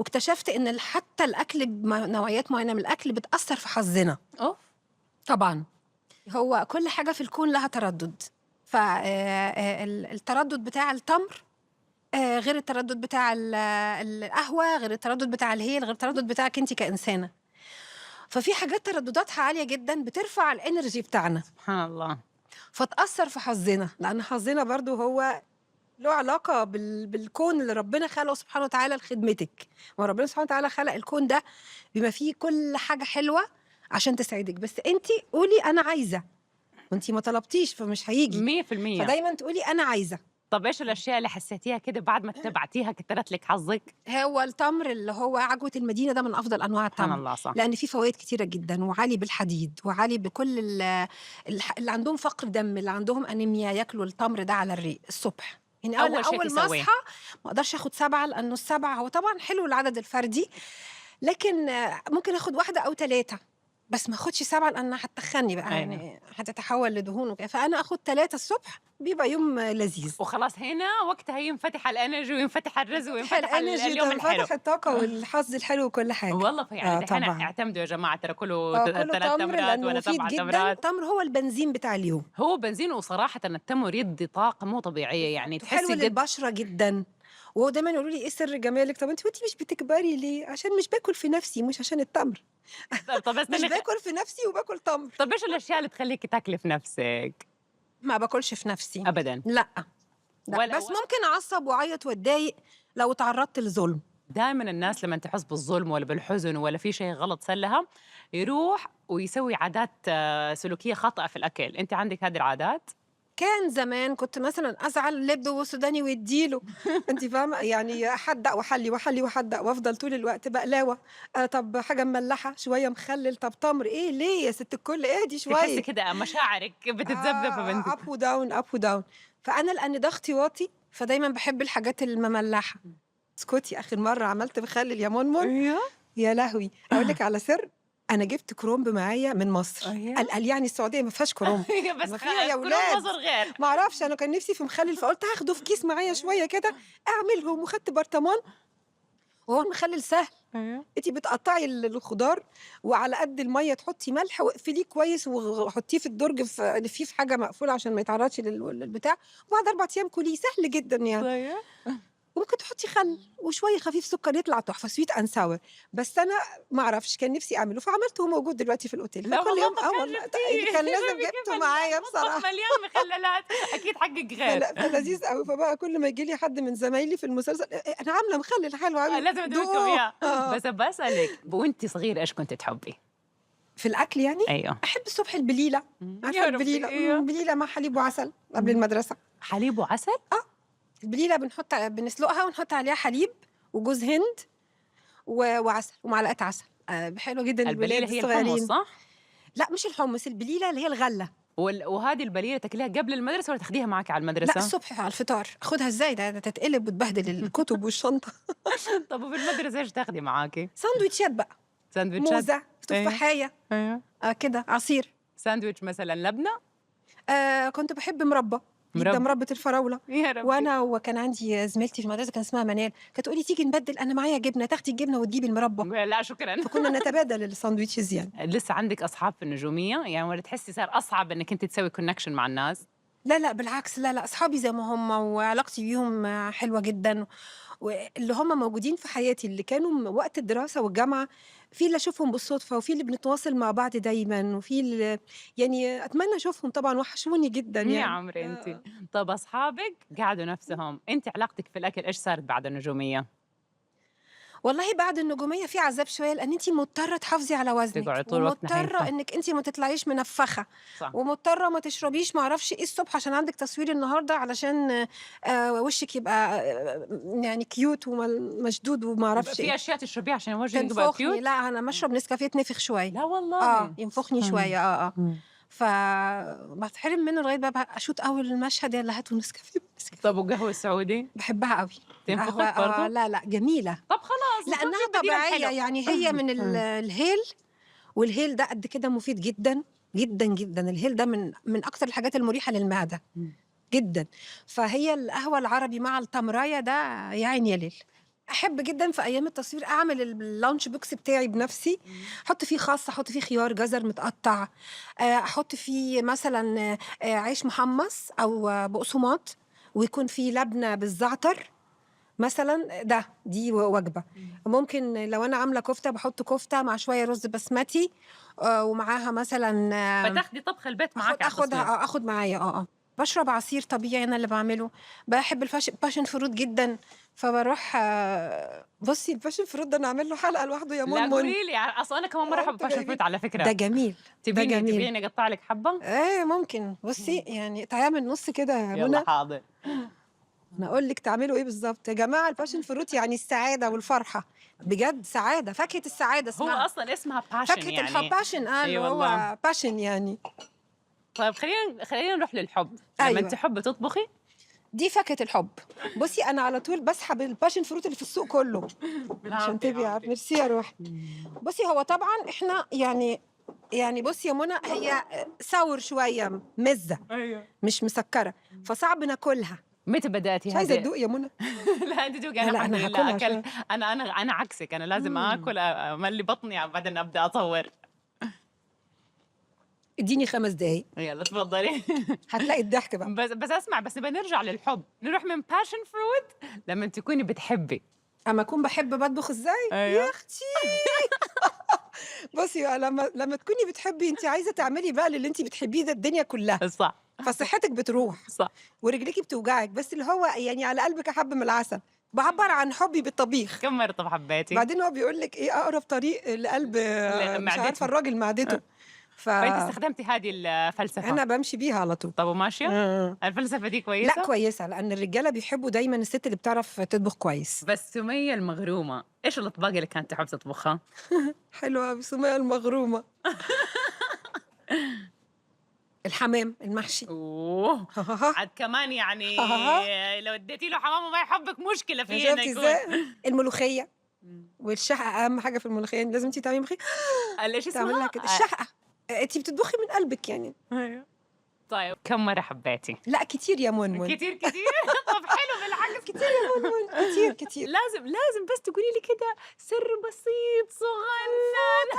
واكتشفت إن حتى الأكل نوعيات معينة من الأكل بتأثّر في حظنا. أوف! طبعًا. هو كل حاجة في الكون لها تردُّد. ف التردُّد بتاع التمر غير التردُّد بتاع القهوة، غير التردُّد بتاع الهيل، غير التردُّد بتاعِك أنتِ كإنسانة. ففي حاجات تردُّداتها عالية جدًا بترفع الenergy بتاعنا، سبحان الله. فتأثّر في حظنا، لأن حظنا برضه هو له علاقة بالكون اللي ربنا خلقه سبحانه وتعالى لخدمتِك. ما هو ربنا سبحانه وتعالى خلق الكون ده بما فيه كل حاجة حلوة عشان تسعدِك، بس أنتِ قولي أنا عايزة، وأنتِ ما طلبتيش فمش هييجي، 100%. فدايمًا تقولي أنا عايزة. طَب إيش الأشياء اللي حسّيتيها كده بعد ما اتّبعتيها كتّرت لِك حظِّك؟ هو التمر اللي هو عجوة المدينة ده من أفضل أنواع سبحان التمر، الله صح. لأن فيه فوايد كتيرة جدًا وعالي بالحديد وعالي بكل اللي عندهم فقر دم، اللي عندهم أنيميا ياكلوا التمر ده على الريق الصبح. يعني أنا أول شي أول ما تسويه. أصحى ما أقدرش آخُد 7 لأنه ال7 هو طبعًا حلو العدد الفردي، لكن ممكن آخُد 1 أو 3 بس ما آخُدش 7 لأنها هتتخنّي بقى، أيوه. يعني هتتحوّل لدهون وكده، فأنا آخُد 3 الصبح بيبقى يوم لذيذ. وخلاص هنا وقتها ينفتح الenergy وينفتح الرزق تنفتح وينفتح الenergy اليوم الحلو. وتنفتح الطاقة والحظ الحلو وكل حاجة. والله فعلًا دحين طبعًا. اعتمدوا يا جماعة ترى كلوا كُلّه 3 تمر تمرات لأنه ولا مفيد 7 جدًا، تمرات. التمر هو البنزين بتاع اليوم، هو بنزين وصراحةً التمر يدّي طاقة مو طبيعية، يعني بالضبط، وحلو تحسّي قد للبشرة جدًا. وهو دايمًا يقولوا لي: "إيه سر جمالِك؟" طَب أنتِ مش بتكبري ليه؟ عشان مش باكل في نَفْسي مش عشان التمر، طَب مش استني باكل في نَفْسي وباكل تمر. طَب إيش الأشياء اللي تخلّيكِ تاكلي في نَفْسِك؟ ما باكلش في نَفْسي، أبدًا. لأ، لأ، ولا بس ممكن أعصّب وأعيّط وأتضايق لو اتعرّضت لظُلم. دايمًا الناس لمّن تحس بالظلم والّا بالحزن والّا في شيء غلط صار لها، يروح ويسوي عادات سلوكية خاطئة في الأكل، أنتِ عندِك هذه العادات؟ كان زمان كنت مثلًا أزعل لِب وسوداني وادّي له، أنتِ فاهمة، يعني أحدّق وأحلّي وأحلّي وأحدّق وأفضل طول الوقت بقلاوة، طب حاجة مملّحة، شوية مخلِّل، طب تمر، إيه ليه يا ست الكل اهدي تحسّي شوية. كده مشاعرِك بتتذبذب بنتِك. up وdown up وdown. فأنا لأن ضغطي واطي، فدايمًا باحب الحاجات المملّحة. اسكتي آخر مرّة عملت مخلِّل يا منمن، أيوه. يا لهوي! أقول لِك على سِر، أنا جِبت كرنب معايا من مصر، أيوه. قال يعني السعودية ما فيهاش كرنب، بس ما فيها يا كلهم ولاد. مصر غير. ما أعرفش أنا كان نِفْسي في مخلِّل، فقُلت هاخده في كيس معايا شوية كده أعملهم، وخدت برطمان وهو المخلِّل سهل. أيوه. أنتِ بتقطّعي الخضار وعلى قد المَيّة تحطّي ملح واقفليه كويس وحطّيه في الدرج لفّيه في حاجة مقفولة عشان ما يتعرّضش للبتاع، وبعد 4 أيام كُليه، سهل جدًا يعني. أيوه. وممكن تحطّي خَل وشوية خفيف سُكّر يطلع تحفة sweet and sour. بس أنا ما أعرفش كان نِفْسي أعمله، فعملته وموجود دلوقتي في الأوتيل، لا فكل والله يوم طَب كان والله اللي جبتيه. كان لازم شوفي كيف جِبته معايا المطبخ بصراحة. مليان مخللات، أكيد حقِّك غير. فلذيذ أوي، فبقى كل ما ييجي لي حد من زمايلي في المسلسل أنا عاملة مخلِّل حلو أوي، لازم أدوق لكم دوقوه. إياه. بس باسألِك وأنتِ صغيرة إيش كنتِ تحبّي؟ في الأكل يعني، أيوه. أحب الصبح البليلة، عارفة يا ربي البليلة، أيوه. بليلة مع حليب وعسل قبل المدرسة. حليب وعسل؟ البليلة بنسلقها ونحط عليها حليب وجوز هند وعسل ومعلقة عسل، حلوة جدًا البليلة للولاد هي الحمص الصغيرين. صح؟ لأ مش الحمص، البليلة اللي هي الغلة. وهذه البليلة تاكليها قبل المدرسة والّا تاخديها معاكِ على لأ المدرسة؟ الصبح على الفطار، آخدها إزاي ده تتقلب وتبهدل الكتب والشنطة. طب وفي المدرسة إيش تاخدي معاكِ؟ ساندويتشات بقى، ساندويتشات؟ موزة، أيوه. تفاحية، أيوه. كده، عصير. ساندويتش مثلًا لبنة؟ كنت باحب مربى جدًا، مربى؟ مربى الفراولة. يا ربي. وكان عندي زميلتي في المدرسة كان اسمها منال، كانت تقول لي: "تيجي نبدِّل أنا معايا جبنة، تاخدي الجبنة وتجيبي المربى." لأ شكرًا. فكنا نتبادل الساندويتشز يعني. لسه عندِك أصحاب في النجومية؟ يعني والّا تحسّي صار أصعب إنِّك أنتِ تسوي connection مع الناس؟ لا، لأ بالعكس، لا، لأ أصحابي زي ما هم وعلاقتي بيهم حلوة جدًا، واللي هم موجودين في حياتي اللي كانوا وقت الدراسة والجامعة، في اللي أشوفهم بالصدفة وفي اللي بنتواصل مع بعض دايمًا وفي يعني أتمنى أشوفهم طبعًا وحشوني جدًا يا يعني. عمري أنتِ. طَب أصحابِك قعدوا نَفْسهم، أنتِ علاقتِك في الأكل إيش صارت بعد النجومية؟ والله بعد النجومية في عذاب شوية، لإن أنتِ مضطرة تحافظي على وزنِك، تقعدي طول الوقت ومضطرة نحيفة. إنِّك أنتِ ما تطلعيش منفّخة، صح. ومضطرة ما تشربيش ما أعرفش إيه الصبح عشان عندِك تصوير النهارده علشان وشِّك يبقى يعني cute مشدود وما أعرفش إيه. في أشياء تشربيها عشان وجهِك يبقى تنفخني، cute؟ لأ أنا أمّا أشرب نسكافيه اتنفخ شوية. لا والله! ينفخني سبحان الله. شوية إمم. باتحرم منه لغاية بقى أشوط أول المشهد يالّا هاتوا نسكافيه، نسكافيه. طَب والقهوة السعودي؟ باحبها أوي. القهوة تنفخِك برضه؟ لا، لأ جميلة، طَب خلاص لأنها شوفي البديل طبيعية، الحلو. يعني هي من الهيل، والهيل ده قد كده مفيد جدًا، جدًا، جدًا. الهيل ده من أكتر الحاجات المريحة للمعدة إمم. جدًا. فهي القهوة العربي مع التمراية ده يا عيني يا ليل. احب جدا في ايام التصوير اعمل اللانش بوكس بتاعي بنفسي، احط فيه خس، احط فيه خيار جزر متقطع، احط فيه مثلا عيش محمص او بقسماط، ويكون فيه لبنه بالزعتر مثلا. دي وجبه. ممكن لو انا عامله كفته بحط كفته مع شويه رز بسمتي، ومعاها مثلا فتاخدي طبخ البيت معاك على التصوير. اخد معايا. بشرب عصير طبيعي انا اللي بعمله. بحب الباشن فروت جدا، فبروح بصي الباشن فروت ده انا اعمل له حلقه لوحده يا لا منمن. قولي لي، اصلا انا كمان مره احب تبقى باشن فروت على ده فكره. جميل، ده تبيني جميل. تبيني اقطع لك حبه؟ ايه ممكن، بصي يعني تعمل نص كده يا يلا منى. حاضر. انا اقول لك تعملوا ايه بالظبط يا جماعه. الباشن فروت يعني السعاده والفرحه، بجد سعاده، فاكهه السعاده هو اسمها، اصلا اسمها باشن فاكهه الحب. يعني. باشن اللي اي والله. هو باشن يعني. طيب خلينا نروح للحب. لما انت ايوه، تحبي تطبخي. دي فاكهه الحب. بصي انا على طول بسحب الباشن فروت اللي في السوق كله عشان تبقي عارفه. ميرسي يا روحي. بصي هو طبعا احنا يعني بصي يا منى، هي ساور شويه، مزه ايوه. مش مسكره، فصعب ناكلها. متى بدأتي مش عايزه هذه؟ ادوق يا منى. لا انت دوقي، لا انا لا الحمد انا لله هاكلها اكلت. شويه. انا عكسك، انا لازم اكل املي بطني بعدين ابدا اصور. اديني 5 دقايق يلا تفضلي. هتلاقي الضحك بقى. بس اسمع، بس نبقى نرجع للحب، نروح من باشن فروت لما تكوني بتحبي. اما اكون بحب بطبخ ازاي يا ايوه اختي. بصي بقى، لما تكوني بتحبي، انت عايزه تعملي بقى اللي انت بتحبيه ده الدنيا كلها، صح فصحتك بتروح صح. ورجليكي بتوجعك، بس اللي هو يعني على قلبك احب من العسل. بعبر عن حبي بالطبيخ. كم مرة طب حبيتي؟ بعدين هو بيقول لك ايه اقرب طريق لقلب مش عارفه معدتهم. الراجل معدته. فانت فانا استخدمتي هذه الفلسفة. بمشي بيها على طول. طب وماشية؟ آه. الفلسفة دي لا كويسة. كويسه، لان الرجاله بيحبوا دايما الست اللي بتعرف تطبخ كويس. بس سمية المغرومة ايش الاطباق اللي كانت تحب تطبخها؟ حلوه أوي سمية المغرومه. الحمام المحشي. اوه. عاد كمان يعني لو اديتي له حمام وما يحبك مشكلة فيه انه شفتي يكون. ازاي؟ الملوخيه والشقه اهم حاجه في الملوخيه، لازم انت تعملي ملوخيه ايش تعمل لها اسمها؟ كده الشقه. انت بتطبخي من قلبك يعني. ايوه. طيب كم مرة حبيتي؟ لا كتير يا منمن. كتير كتير. طب حلو بالعكس. كتير يا منمن، كتير كتير. لازم بس تقولي لي كده سر بسيط صغنن.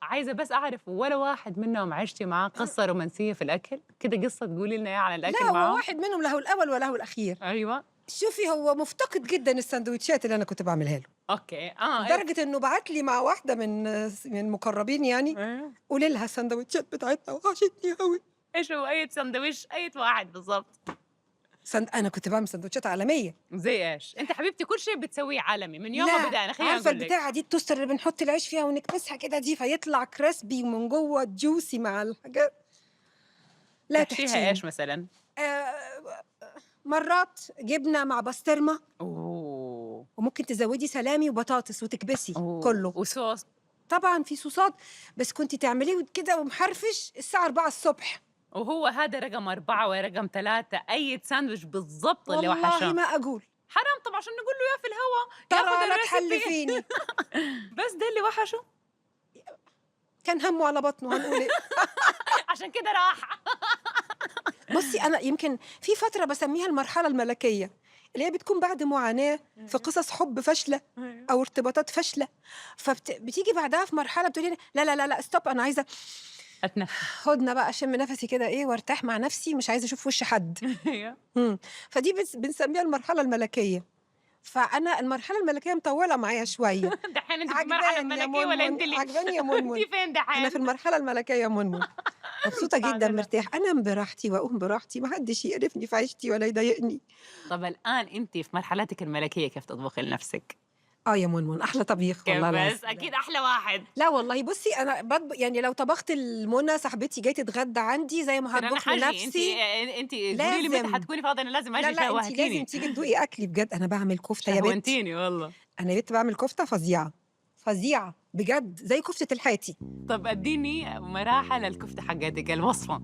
عايزة بس أعرف ولا واحد منهم عشتي معاه قصة رومانسية في الأكل؟ كده قصة تقولي لنا إياها عن الأكل لا هو معاه؟ واحد منهم له الاول وله الاخير. أيوه. شوفي هو مفتقد جدا السندوتشات اللي انا كنت بعملها له، أوكي لدرجه انه بعت لي مع واحده من المقربين يعني، أيوه. قولي لها السندوتشات بتاعتنا وحشتني قوي. إيش هو أي سندويش أي واحد بالضبط؟ انا كنت بعمل سندوتشات عالميه. زي إيش؟ أنت حبيبتي كل شيء بتسويه عالمي من يوم لا ما بدأنا. خلينا عارفه نقول لك. البتاعه دي التوستر اللي بنحط العيش فيها ونكبسها كده دي، فيطلع كريسبي ومن جوه جوسي مع الحاجات. لا تحشيها إيش تحشيني. مثلا؟ آه مرات جبنه مع بسطرمه، أوه. وممكن تزودي سلامي وبطاطس وتكبسي أوه. كله. وصوص. طبعا في صوصات، بس كنت تعمليه كده ومحرفش الساعه 4 الصبح. وهو هذا رقم 4 ورقم 3 أي ساندويش بالضبط اللي والله وحشه. ما اقول. حرام طبعا عشان نقول له يا في الهوا ترى ياخذ لا الريسبي. تحلفيني. بس ده اللي وحشه. كان همه على بطنه، هنقول ايه. عشان كده راح. بصي انا يمكن في فتره بسميها المرحله الملكيه، اللي هي بتكون بعد معاناه في قصص حب فاشله او ارتباطات فاشله، فبتيجي بعدها في مرحله بتقولي لي لا لا لا لا ستوب، انا عايزه اتنفس. هدنه بقى، اشم نفسي كده ايه وارتاح مع نفسي، مش عايزه اشوف وش حد. ايوه. فدي بنسميها المرحله الملكيه. فانا المرحله الملكيه مطوله معايا شويه. دحين انت في المرحله عجباني يا الملكيه ولا انت منمن، اللي عجباني يا منمن. انت فين دحين؟ انا في المرحله الملكيه يا منمن، مبسوطه جدا، سبحان الله. مرتاح، انام براحتي واقوم براحتي، ما حدش يقرفني في عيشتي ولا يضايقني. طب الان انت في مرحلتك الملكيه كيف تطبخي لنفسك؟ يا منمن احلى طبيخ كيف والله بس العظيم. اكيد احلى واحد. لا والله بصي انا يعني لو طبخت المنى صاحبتي جاي تتغدى عندي زي ما انا هطبخ حاجي. لنفسي. انت قولي لي متى لازم. حتكوني فاضيه، انا لازم اجي. لا انت لازم شوهتيني. تيجي تدوقي اكلي بجد، انا بعمل كفته يا بنت. شهوتيني والله. انا يا بنت بعمل كفته فظيعه فظيعه بجد، زي كفته الحاتي. طب اديني مراحل الكفته حقتك الوصفه.